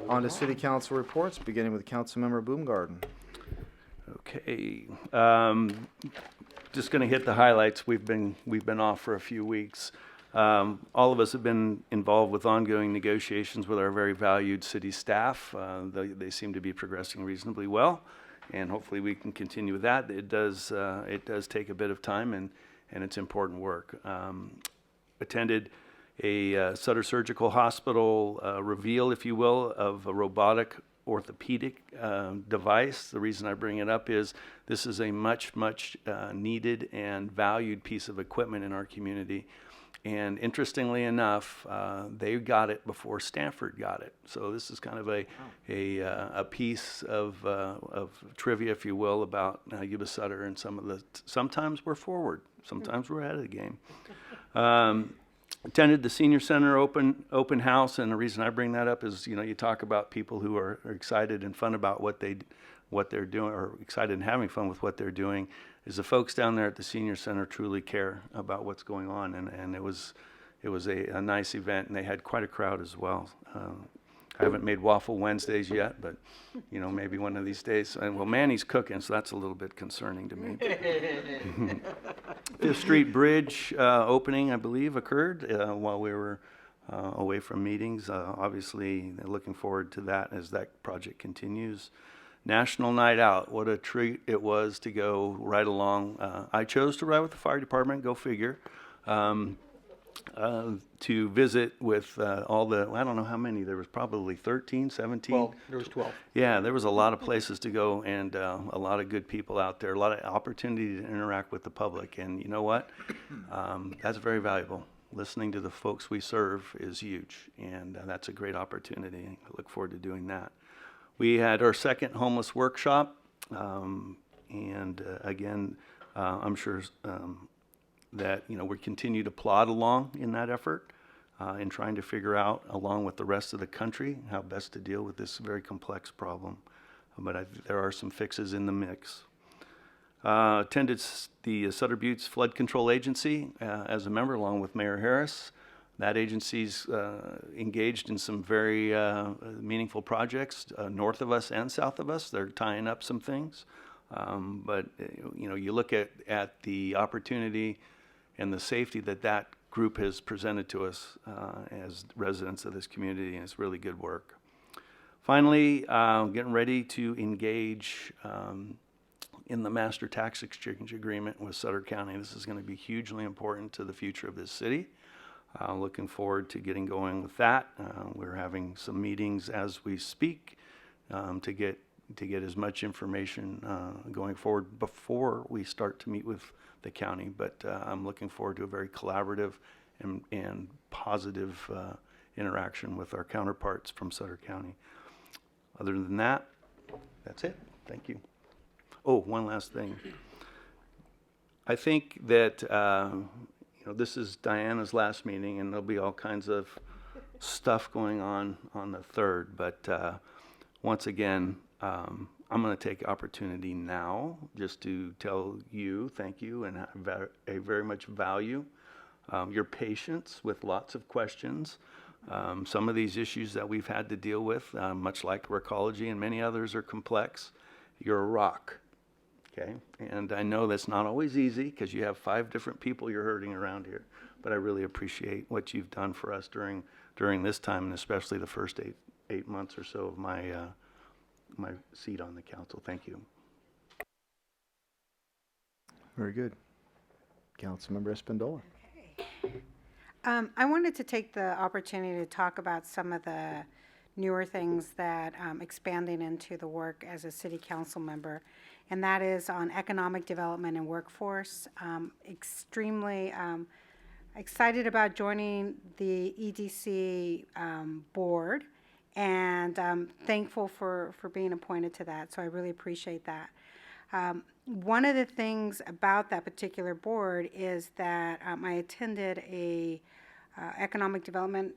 On to City Council reports, beginning with Councilmember Boomgarden. Okay, just going to hit the highlights. We've been off for a few weeks. All of us have been involved with ongoing negotiations with our very valued city staff. They seem to be progressing reasonably well, and hopefully we can continue with that. It does take a bit of time, and it's important work. Attended a Sutter Surgical Hospital reveal, if you will, of a robotic orthopedic device. The reason I bring it up is this is a much needed and valued piece of equipment in our community. And interestingly enough, they got it before Stanford got it. So this is kind of a piece of trivia, if you will, about Yuba Sutter and sometimes we're forward, sometimes we're ahead of the game. Attended the Senior Center open house, and the reason I bring that up is, you talk about people who are excited and fun about what they're doing, or excited and having fun with what they're doing, is the folks down there at the Senior Center truly care about what's going on, and it was a nice event, and they had quite a crowd as well. I haven't made Waffle Wednesdays yet, but maybe one of these days. And well, Manny's cooking, so that's a little bit concerning to me. Fifth Street Bridge opening, I believe, occurred while we were away from meetings. Obviously, looking forward to that as that project continues. National Night Out, what a treat it was to go ride along. I chose to ride with the fire department, go figure. To visit with all the, I don't know how many, there was probably 13, 17? Well, there was 12. Yeah, there was a lot of places to go, and a lot of good people out there, a lot of opportunity to interact with the public, and you know what? That's very valuable. Listening to the folks we serve is huge, and that's a great opportunity. I look forward to doing that. We had our second homeless workshop, and again, I'm sure that we continue to plod along in that effort in trying to figure out, along with the rest of the country, how best to deal with this very complex problem. But there are some fixes in the mix. Attended the Sutter Buttes Flood Control Agency as a member, along with Mayor Harris. That agency's engaged in some very meaningful projects north of us and south of us. They're tying up some things. But you look at the opportunity and the safety that group has presented to us as residents of this community, and it's really good work. Finally, getting ready to engage in the Master Tax Exchange Agreement with Sutter County. This is going to be hugely important to the future of this city. Looking forward to getting going with that. We're having some meetings as we speak to get as much information going forward before we start to meet with the county. But I'm looking forward to a very collaborative and positive interaction with our counterparts from Sutter County. Other than that, that's it. Thank you. Oh, one last thing. I think that this is Diana's last meeting, and there'll be all kinds of stuff going on the 3rd. But once again, I'm going to take opportunity now just to tell you thank you, and I very much value your patience with lots of questions. Some of these issues that we've had to deal with, much like recology and many others, are complex. You're a rock, okay? And I know that's not always easy because you have 5 different people you're hurting around here, but I really appreciate what you've done for us during this time, and especially the first eight months or so of my seat on the council. Thank you. Very good. Councilmember Espandola. I wanted to take the opportunity to talk about some of the newer things that expanding into the work as a city council member, and that is on economic development and workforce. Extremely excited about joining the EDC board, and thankful for being appointed to that, so I really appreciate that. One of the things about that particular board is that I attended a economic development,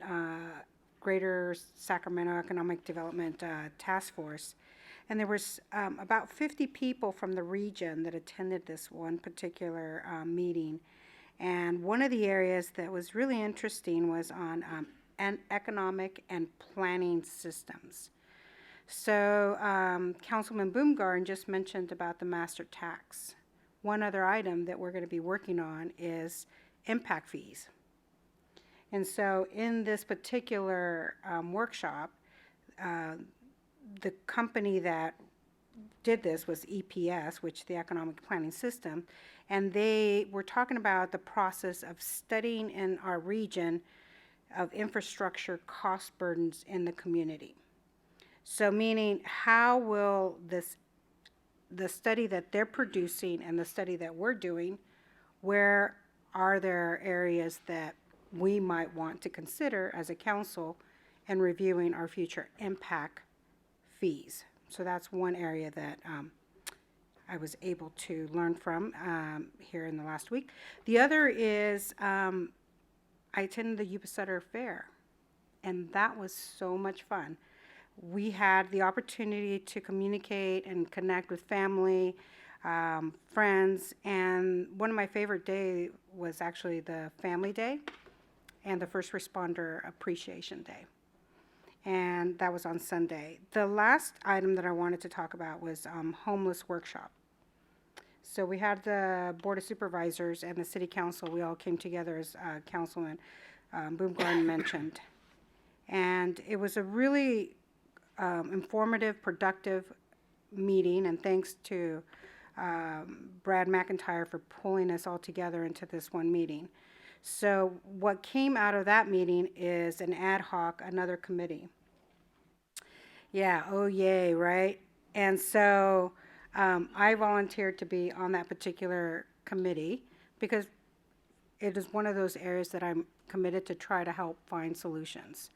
Greater Sacramento Economic Development Task Force, and there was about 50 people from the region that attended this one particular meeting. And one of the areas that was really interesting was on economic and planning systems. So Councilman Baumgarten just mentioned about the master tax. One other item that we're going to be working on is impact fees. And so in this particular workshop, the company that did this was EPS, which the Economic Planning System, and they were talking about the process of studying in our region of infrastructure cost burdens in the community. So meaning, how will the study that they're producing and the study that we're doing, where are there areas that we might want to consider as a council in reviewing our future impact fees? So that's one area that I was able to learn from here in the last week. The other is I attended the Yuba City Fair, and that was so much fun. We had the opportunity to communicate and connect with family, friends, and one of my favorite days was actually the Family Day and the First Responder Appreciation Day. And that was on Sunday. The last item that I wanted to talk about was homeless workshop. So we had the Board of Supervisors and the City Council. We all came together, as Councilman Baumgarten mentioned. And it was a really informative, productive meeting, and thanks to Brad McIntyre for pulling us all together into this one meeting. So what came out of that meeting is an ad hoc, another committee. Yeah, oh yay, right? And so I volunteered to be on that particular committee because it is one of those areas that I'm committed to try to help find solutions.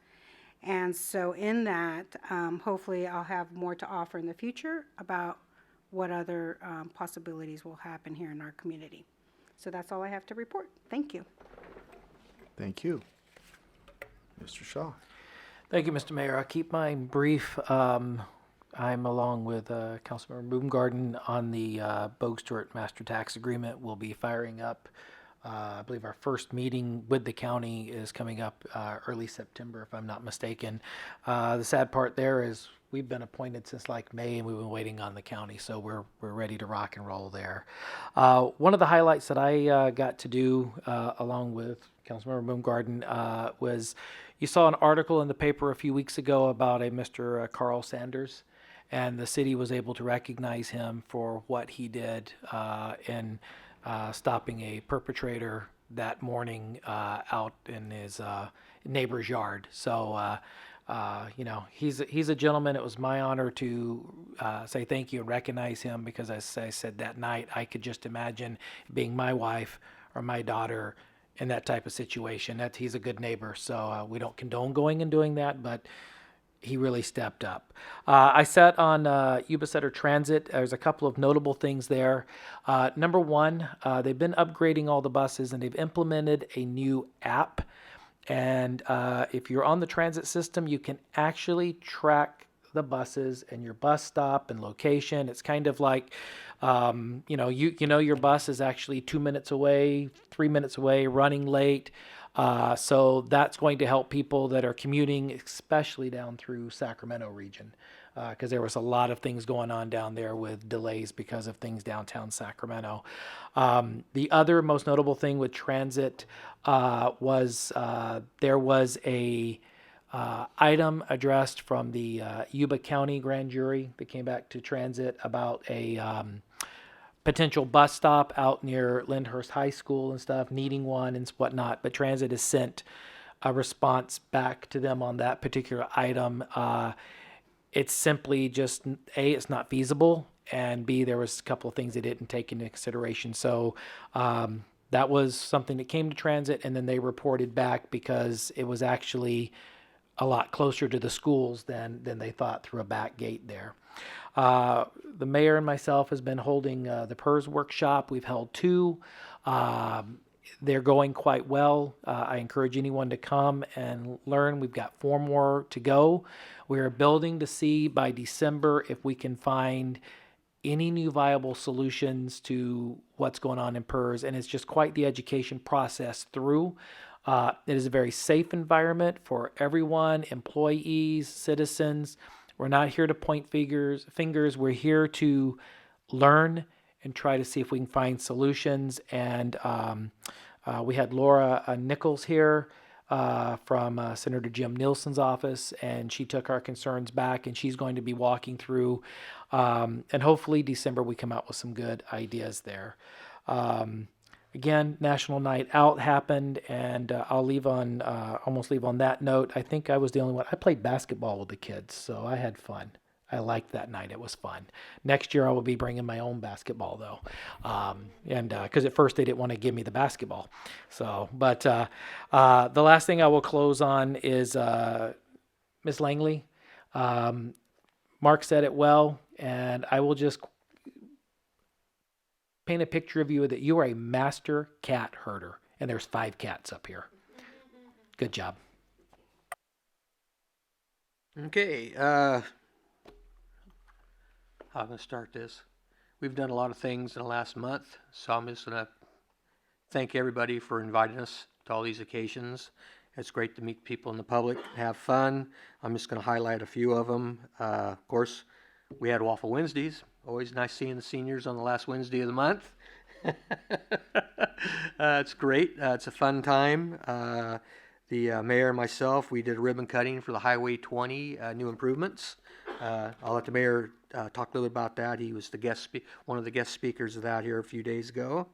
And so in that, hopefully I'll have more to offer in the future about what other possibilities will happen here in our community. So that's all I have to report. Thank you. Thank you. Mr. Shaw. Thank you, Mr. Mayor. I'll keep mine brief. I'm along with Councilmember Baumgarten on the Bogue Stewart Master Tax Agreement. We'll be firing up. I believe our first meeting with the county is coming up early September, if I'm not mistaken. The sad part there is we've been appointed since like May, and we've been waiting on the county, so we're ready to rock and roll there. One of the highlights that I got to do along with Councilmember Baumgarten was you saw an article in the paper a few weeks ago about a Mr. Carl Sanders, and the city was able to recognize him for what he did in stopping a perpetrator that morning out in his neighbor's yard. So, he's a gentleman. It was my honor to say thank you and recognize him because, as I said that night, I could just imagine being my wife or my daughter in that type of situation. He's a good neighbor, so we don't condone going and doing that, but he really stepped up. I sat on Yuba City Transit. There's a couple of notable things there. Number one, they've been upgrading all the buses, and they've implemented a new app. And if you're on the transit system, you can actually track the buses and your bus stop and location. It's kind of like, your bus is actually 2 minutes away, 3 minutes away, running late. So that's going to help people that are commuting, especially down through Sacramento region, because there was a lot of things going on down there with delays because of things downtown Sacramento. The other most notable thing with transit was there was a item addressed from the Yuba County grand jury that came back to transit about a potential bus stop out near Lyndhurst High School and stuff, needing one and whatnot. But transit has sent a response back to them on that particular item. It's simply just, A, it's not feasible, and B, there was a couple of things they didn't take into consideration. So that was something that came to transit, and then they reported back because it was actually a lot closer to the schools than they thought through a back gate there. The mayor and myself has been holding the PERS workshop. We've held two. They're going quite well. I encourage anyone to come and learn. We've got 4 more to go. We're building to see by December if we can find any new viable solutions to what's going on in PERS, and it's just quite the education process through. It is a very safe environment for everyone, employees, citizens. We're not here to point fingers. We're here to learn and try to see if we can find solutions. And we had Laura Nichols here from Senator Jim Nielsen's office, and she took our concerns back, and she's going to be walking through. And hopefully December we come out with some good ideas there. Again, National Night Out happened, and I'll almost leave on that note. I think I was the only one. I played basketball with the kids, so I had fun. I liked that night. It was fun. Next year I will be bringing my own basketball though, and because at first they didn't want to give me the basketball. So, but the last thing I will close on is Ms. Langley. Mark said it well, and I will just paint a picture of you that you are a master cat herder, and there's 5 cats up here. Good job. Okay, I'm going to start this. We've done a lot of things in the last month, so I'm just going to thank everybody for inviting us to all these occasions. It's great to meet people in the public, have fun. I'm just going to highlight a few of them. Of course, we had Waffle Wednesdays. Always nice seeing the seniors on the last Wednesday of the month. It's great. It's a fun time. The mayor and myself, we did ribbon cutting for the Highway 20 new improvements. I'll let the mayor talk a little bit about that. He was the one of the guest speakers of that here a few days ago.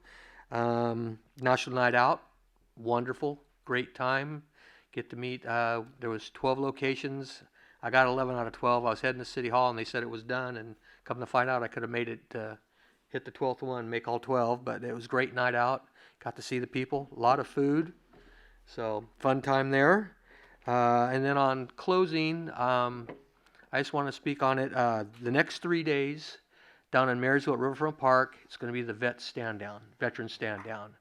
National Night Out, wonderful, great time. Get to meet. There was 12 locations. I got 11 out of 12. I was heading to City Hall, and they said it was done. And come to find out, I could have made it hit the 12th one, make all 12. But it was a great night out. Got to see the people. A lot of food. So fun time there. And then on closing, I just want to speak on it. The next 3 days down in Marysville at Riverfront Park, it's going to be the Veteran Stand Down.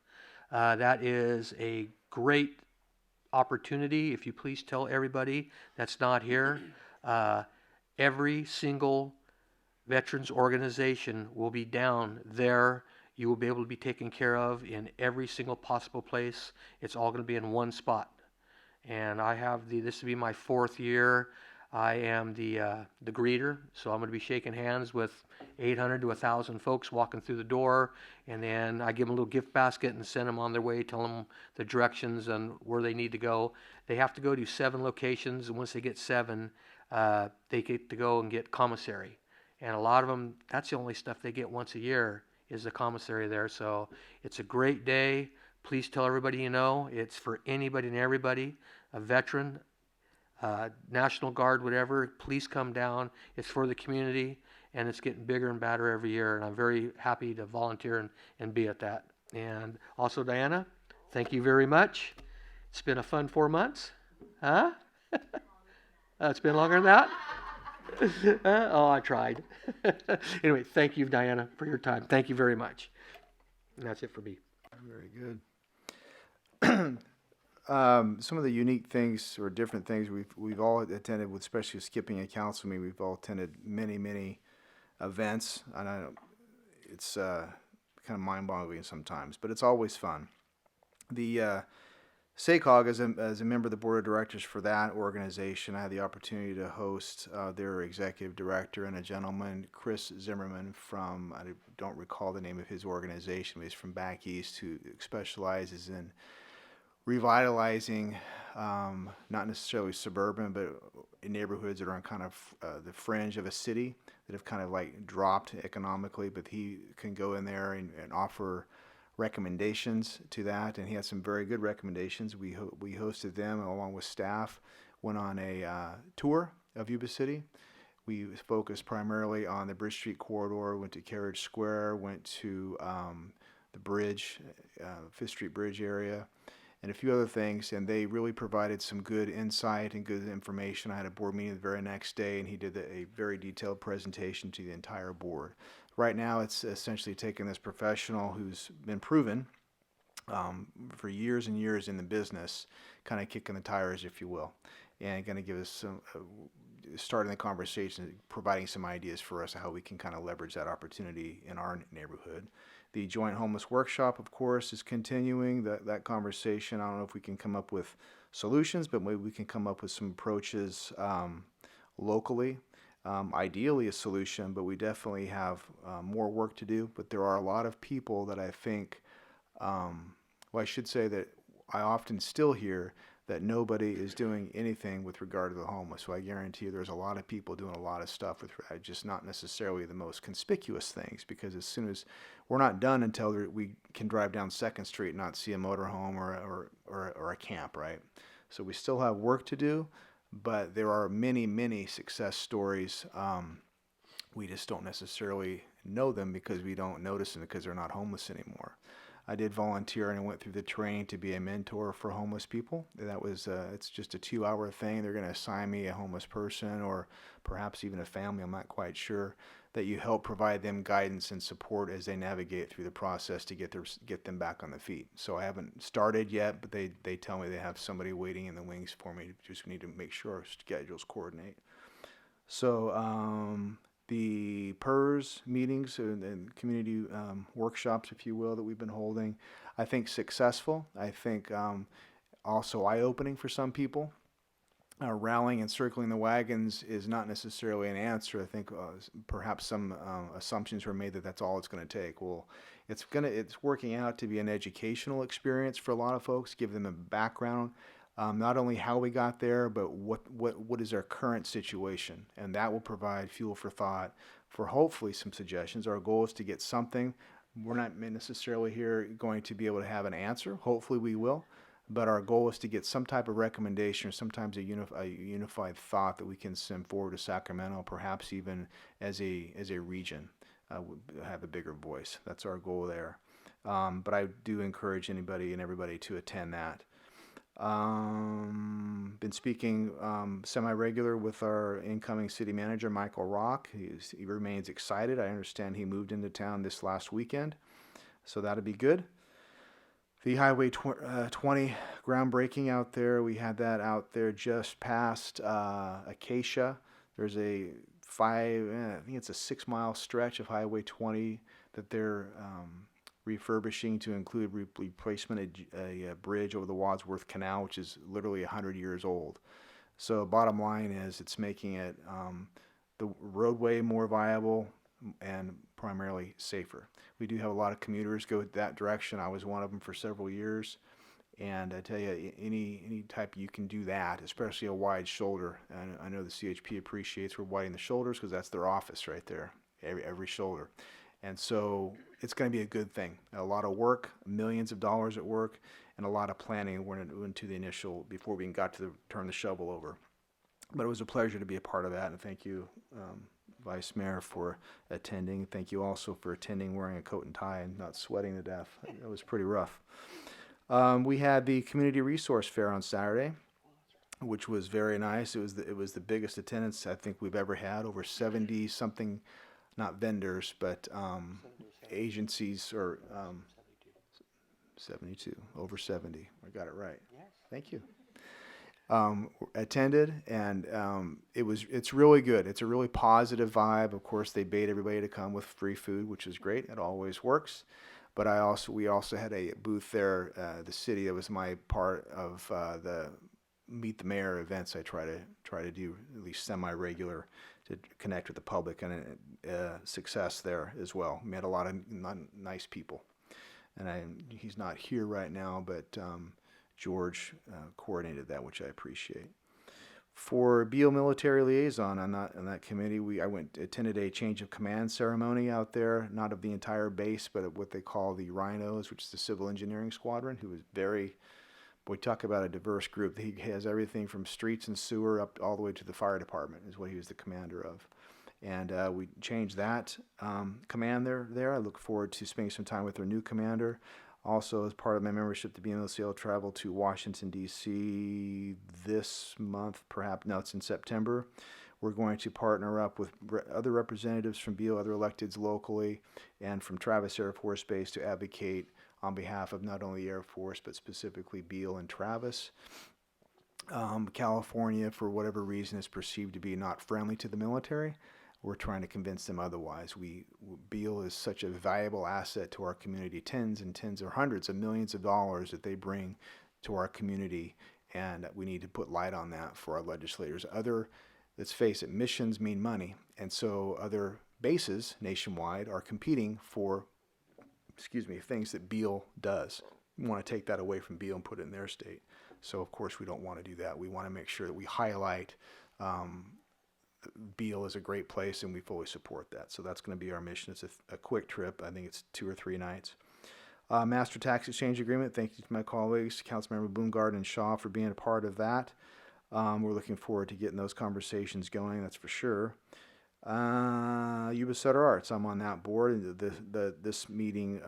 That is a great opportunity. If you please tell everybody that's not here, every single veterans organization will be down there. You will be able to be taken care of in every single possible place. It's all going to be in one spot. And I have this will be my 4th year. I am the greeter, so I'm going to be shaking hands with 800 to 1,000 folks walking through the door, and then I give them a little gift basket and send them on their way, tell them the directions and where they need to go. They have to go to 7 locations, and once they get 7, they get to go and get commissary. And a lot of them, that's the only stuff they get once a year is the commissary there. So it's a great day. Please tell everybody you know. It's for anybody and everybody, a veteran, National Guard, whatever. Please come down. It's for the community, and it's getting bigger and badder every year. And I'm very happy to volunteer and be at that. And also, Diana, thank you very much. It's been a fun 4 months. Huh? It's been longer than that? Oh, I tried. Anyway, thank you, Diana, for your time. Thank you very much. And that's it for me. Very good. Some of the unique things or different things we've all attended, with especially skipping a council meeting, we've all attended many events, and it's kind of mind-boggling sometimes, but it's always fun. The SACOG, as a member of the board of directors for that organization, I had the opportunity to host their executive director and a gentleman, Chris Zimmerman, from, I don't recall the name of his organization, but he's from back east, who specializes in revitalizing, not necessarily suburban, but in neighborhoods that are on kind of the fringe of a city that have kind of like dropped economically, but he can go in there and offer recommendations to that, and he had some very good recommendations. We hosted them along with staff, went on a tour of Yuba City. We focused primarily on the Bridge Street corridor, went to Carriage Square, went to the bridge, 5th Street Bridge area, and a few other things, and they really provided some good insight and good information. I had a board meeting the very next day, and he did a very detailed presentation to the entire board. Right now, it's essentially taking this professional who's been proven for years and years in the business, kind of kicking the tires, if you will, and going to give us some, starting the conversation, providing some ideas for us how we can kind of leverage that opportunity in our neighborhood. The Joint Homeless Workshop, of course, is continuing that conversation. I don't know if we can come up with solutions, but maybe we can come up with some approaches locally. ideally a solution, but we definitely have more work to do. But there are a lot of people that I think, well, I should say that I often still hear that nobody is doing anything with regard to the homeless. So I guarantee you there's a lot of people doing a lot of stuff with just not necessarily the most conspicuous things, because as soon as we're not done until we can drive down 2nd Street and not see a motorhome or a camp, right? So we still have work to do, but there are many, many success stories. We just don't necessarily know them because we don't notice them because they're not homeless anymore. I did volunteer and I went through the training to be a mentor for homeless people. That was, it's just a 2-hour thing. They're going to assign me a homeless person or perhaps even a family, I'm not quite sure, that you help provide them guidance and support as they navigate through the process to get them back on the feet. So I haven't started yet, but they tell me they have somebody waiting in the wings for me. Just need to make sure our schedules coordinate. So the PERS meetings and community workshops, if you will, that we've been holding, I think successful. I think also eye-opening for some people. Rallying and circling the wagons is not necessarily an answer. I think perhaps some assumptions were made that that's all it's going to take. Well, it's working out to be an educational experience for a lot of folks, give them a background. Not only how we got there, but what is our current situation, and that will provide fuel for thought for hopefully some suggestions. Our goal is to get something. We're not necessarily here going to be able to have an answer. Hopefully we will, but our goal is to get some type of recommendation or sometimes a unified thought that we can send forward to Sacramento, perhaps even as a region, have a bigger voice. That's our goal there. But I do encourage anybody and everybody to attend that. Been speaking semi-regular with our incoming city manager, Michael Rock. He remains excited. I understand he moved into town this last weekend, so that'll be good. The Highway 20 groundbreaking out there, we had that out there just past Acacia. There's I think it's a 6-mile stretch of Highway 20 that they're refurbishing to include replacement a bridge over the Wadsworth Canal, which is literally 100 years old. So bottom line is it's making it the roadway more viable and primarily safer. We do have a lot of commuters go that direction. I was one of them for several years. And I tell you, any type you can do that, especially a wide shoulder. And I know the CHP appreciates we're widening the shoulders because that's their office right there, every shoulder. And so it's going to be a good thing. A lot of work, millions of dollars at work, and a lot of planning went into the initial before we even got to turn the shovel over. But it was a pleasure to be a part of that, and thank you, Vice Mayor, for attending. Thank you also for attending wearing a coat and tie and not sweating to death. It was pretty rough. We had the Community Resource Fair on Saturday, which was very nice. It was the biggest attendance I think we've ever had, over 70 something. Not vendors, but agencies, or 72, over 70. I got it right. Yes. Thank you. Attended, and it's really good. It's a really positive vibe. Of course, they bait everybody to come with free food, which is great. It always works. But we also had a booth there. The city, that was my part of the Meet the Mayor events. I try to do at least semi-regular to connect with the public, and success there as well. Met a lot of nice people, and he's not here right now, but George coordinated that, which I appreciate. For Beale Military Liaison on that committee, I attended a change of command ceremony out there, not of the entire base, but of what they call the Rhinos, which is the Civil Engineering Squadron, who is we talk about a diverse group. He has everything from streets and sewer up all the way to the fire department is what he was the commander of. And we changed that command there. I look forward to spending some time with our new commander. Also, as part of my membership to BMLC, I'll travel to Washington, D.C. this month, perhaps. No, it's in September. We're going to partner up with other representatives from Beale, other electeds locally, and from Travis Air Force Base to advocate on behalf of not only the Air Force, but specifically Beale and Travis. California, for whatever reason, is perceived to be not friendly to the military. We're trying to convince them otherwise. Beale is such a valuable asset to our community, tens and tens or hundreds of millions of dollars that they bring to our community, and we need to put light on that for our legislators. let's face it, missions mean money. And so other bases nationwide are competing for, things that Beale does. We want to take that away from Beale and put it in their state. So, of course, we don't want to do that. We want to make sure that we highlight Beale is a great place, and we fully support that. So that's going to be our mission. It's a quick trip. I think it's 2 or 3 nights. Master Tax Exchange Agreement. Thank you to my colleagues, Councilmember Boomgarden and Shaw, for being a part of that. We're looking forward to getting those conversations going, that's for sure. Yuba Center Arts, I'm on that board. And this meeting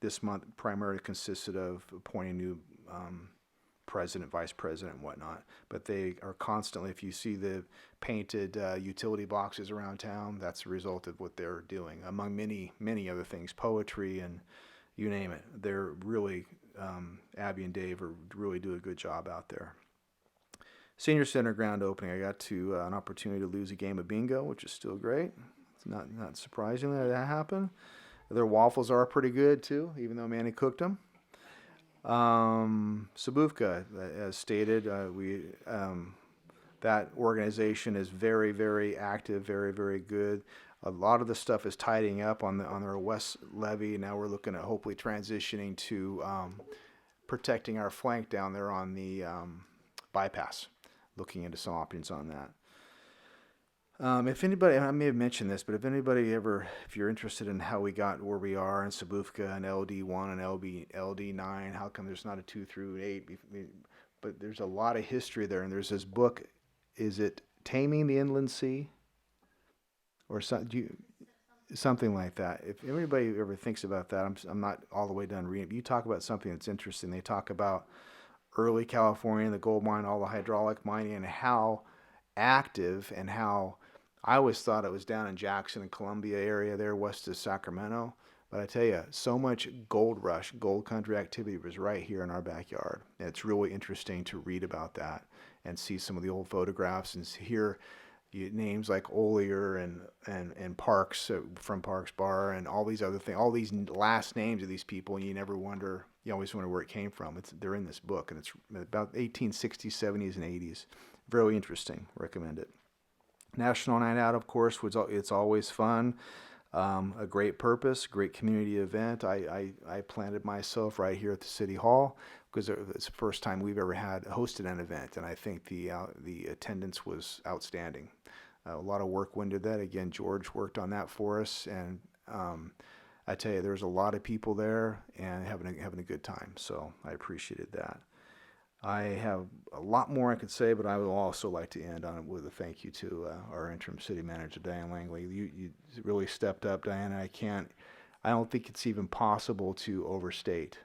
this month primarily consisted of appointing new president, vice president, and whatnot. But they are constantly, if you see the painted utility boxes around town, that's a result of what they're doing, among many, many other things, poetry and you name it. They're really, Abby and Dave really do a good job out there. Senior Center grand opening, I got to an opportunity to lose a game of bingo, which is still great. It's not surprisingly that happened. Their waffles are pretty good too, even though Manny cooked them. Sabufka, as stated, that organization is very, very active, very, very good. A lot of the stuff is tidying up on their west levee. Now we're looking at hopefully transitioning to protecting our flank down there on the bypass. Looking into some options on that. If anybody, I may have mentioned this, but if you're interested in how we got where we are in Sabufka and LD1 and LD9, how come there's not a 2 through 8? But there's a lot of history there, and there's this book, is it Taming the Inland Sea? Or something like that. If anybody ever thinks about that, I'm not all the way done reading. But you talk about something that's interesting. They talk about early California, the gold mine, all the hydraulic mining, and how active and how I always thought it was down in Jackson and Columbia area there west of Sacramento. But I tell you, so much gold rush, gold country activity was right here in our backyard. And it's really interesting to read about that and see some of the old photographs and hear names like Olier and Parks from Parks Bar and all these other things, all these last names of these people, and you always wonder where it came from. They're in this book, and it's about 1860s, 70s, and 80s. Very interesting. Recommend it. National Night Out, of course, it's always fun. A great purpose, great community event. I planted myself right here at the City Hall because it's the first time we've ever hosted an event, and I think the attendance was outstanding. A lot of work went into that. Again, George worked on that for us, and I tell you, there's a lot of people there and having a good time. So I appreciated that. I have a lot more I could say, but I would also like to end on it with a thank you to our interim city manager, Diane Langley. You really stepped up, Diane. I don't think it's even possible to overstate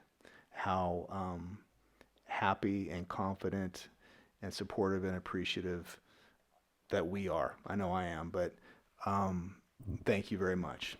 how happy and confident and supportive and appreciative that we are. I know I am, but thank you very much.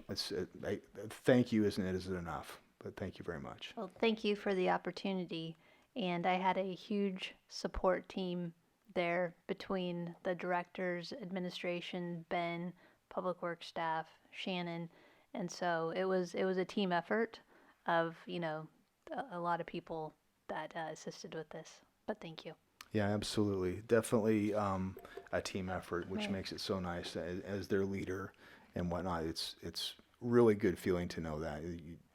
Thank you isn't enough, but thank you very much. Well, thank you for the opportunity. And I had a huge support team there between the directors, administration, Ben, public works staff, Shannon. And so it was a team effort of, a lot of people that assisted with this. But thank you. Yeah, absolutely. Definitely a team effort, which makes it so nice as their leader and whatnot. It's really good feeling to know that.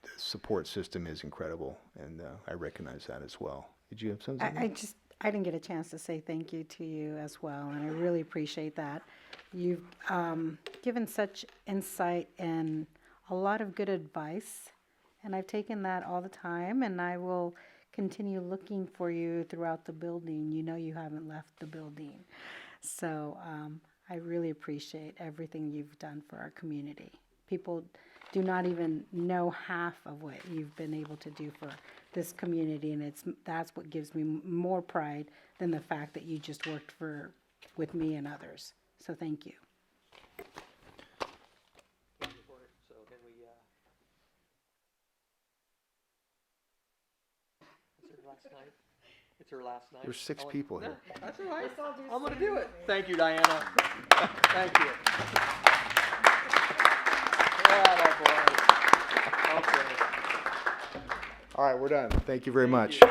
The support system is incredible, and I recognize that as well. Did you have something? I didn't get a chance to say thank you to you as well, and I really appreciate that. You've given such insight and a lot of good advice, and I've taken that all the time, and I will continue looking for you throughout the building. You haven't left the building. So I really appreciate everything you've done for our community. People do not even know half of what you've been able to do for this community, and that's what gives me more pride than the fact that you just worked with me and others. So thank you. So then it's her last night. There's 6 people here. That's all right. I'm going to do it. Thank you, Diana. Thank you. Yeah, boy. Okay. All right, we're done. Thank you very much.